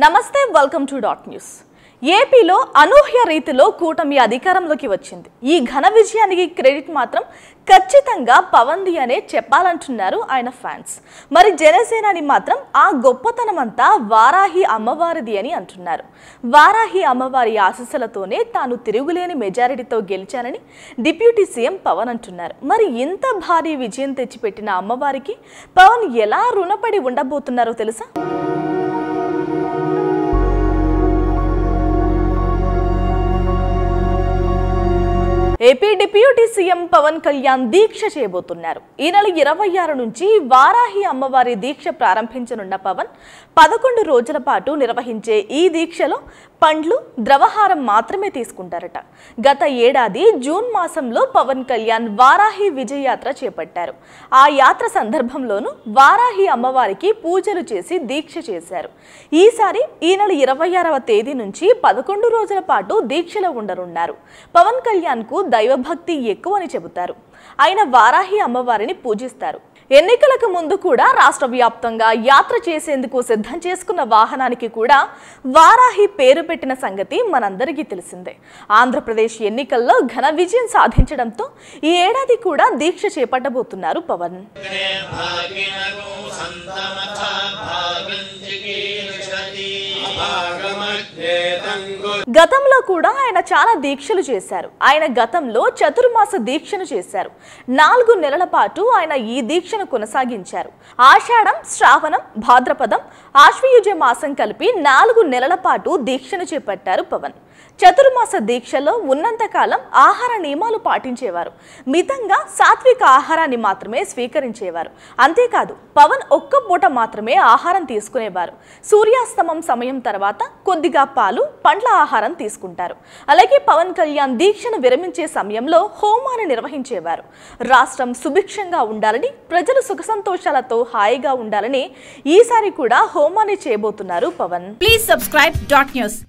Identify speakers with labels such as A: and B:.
A: నమస్తే welcome to dot news. ఏపీలో అనూహ్య రీతిలో కూటమి అధికారంలోకి వచ్చింది. ఈ ఘన విజయానికి క్రెడిట్ మాత్రం ఖచ్చితంగా పవన్ది అనే చెప్పాలంటున్నారు ఆయన ఫ్యాన్స్. మరి జనసేనాని మాత్రం ఆ గొప్పతనమంతా వారాహి అమ్మవారిది అని అంటున్నారు. వారాహి అమ్మవారి ఆశీస్సులతోనే తాను తిరుగులేని మెజారిటీతో గెలిచానని డిప్యూటీ సీఎం పవన్ అంటున్నారు. మరి ఇంత భారీ విజయం తెచ్చిపెట్టిన అమ్మవారికి పవన్ ఎలా రుణపడి ఉండబోతున్నారో తెలుసా? AP deputy CM Pawan Kalyan దీక్ష చేయబోతున్నారు. ఈ నెల 26 నుంచి వారాహి అమ్మవారి దీక్ష ప్రారంభించనున్న పవన్ 11 రోజుల పాటు నిర్వహించే ఈ దీక్షలో పండ్లు, ద్రవహారం మాత్రమే తీసుకుంటారట. గత ఏడాది జూన్ మాసంలో పవన్ కళ్యాణ్ వారాహి విజయయాత్ర చేపట్టారు. ఆ యాత్ర సందర్భంలోనూ వారాహి అమ్మవారికి పూజలు చేసి దీక్ష చేశారు. ఈసారి ఈ నెల 26వ తేదీ నుంచి 11 రోజుల పాటు దీక్షలో ఉండనున్నారు. పవన్ కళ్యాణ్ కు దైవభక్తి ఎక్కువని చెబుతారు. ఆయన వారాహి అమ్మవారిని పూజిస్తారు. ఎన్నికలకు ముందు కూడా రాష్ట్ర వ్యాప్తంగా యాత్ర చేసేందుకు సిద్ధం చేసుకున్న వాహనానికి కూడా వారాహి పేరు పెట్టిన సంగతి మనందరికీ తెలిసిందే. ఆంధ్రప్రదేశ్ ఎన్నికల్లో ఘన విజయం సాధించడంతో ఈ ఏడాది కూడా దీక్ష చేపట్టబోతున్నారు పవన్. గతంలో కూడా ఆయన చాలా దీక్షలు చేశారు. ఆయన గతంలో చతుర్మాస దీక్షను చేశారు. 4 నెలల పాటు ఆయన ఈ దీక్షను కొనసాగించారు. ఆషాఢం, శ్రావణం, భాద్రపదం, ఆశ్వయుజ మాసం కలిపి 4 నెలల పాటు దీక్షను చేపట్టారు పవన్. చతుర్మాస దీక్షలో ఉన్నంతకాలం ఆహార నియమాలు పాటించేవారు. మితంగా సాత్విక ఆహారాన్ని మాత్రమే స్వీకరించేవారు. అంతేకాదు పవన్ ఒక్క పూట మాత్రమే ఆహారం తీసుకునేవారు. సూర్యాస్తమం సమయం తర్వాత కొద్దిగా పాలు, పండ్ల ఆహారం తీసుకుంటారు. అలాగే పవన్ కళ్యాణ్ దీక్షను విరమించే సమయంలో హోమాన్ని నిర్వహించేవారు. రాష్ట్రం సుభిక్షంగా ఉండాలని, ప్రజలు సుఖ సంతోషాలతో హాయిగా ఉండాలని ఈసారి కూడా హోమాన్ని చేయబోతున్నారు Pawan.
B: Please subscribe dot news.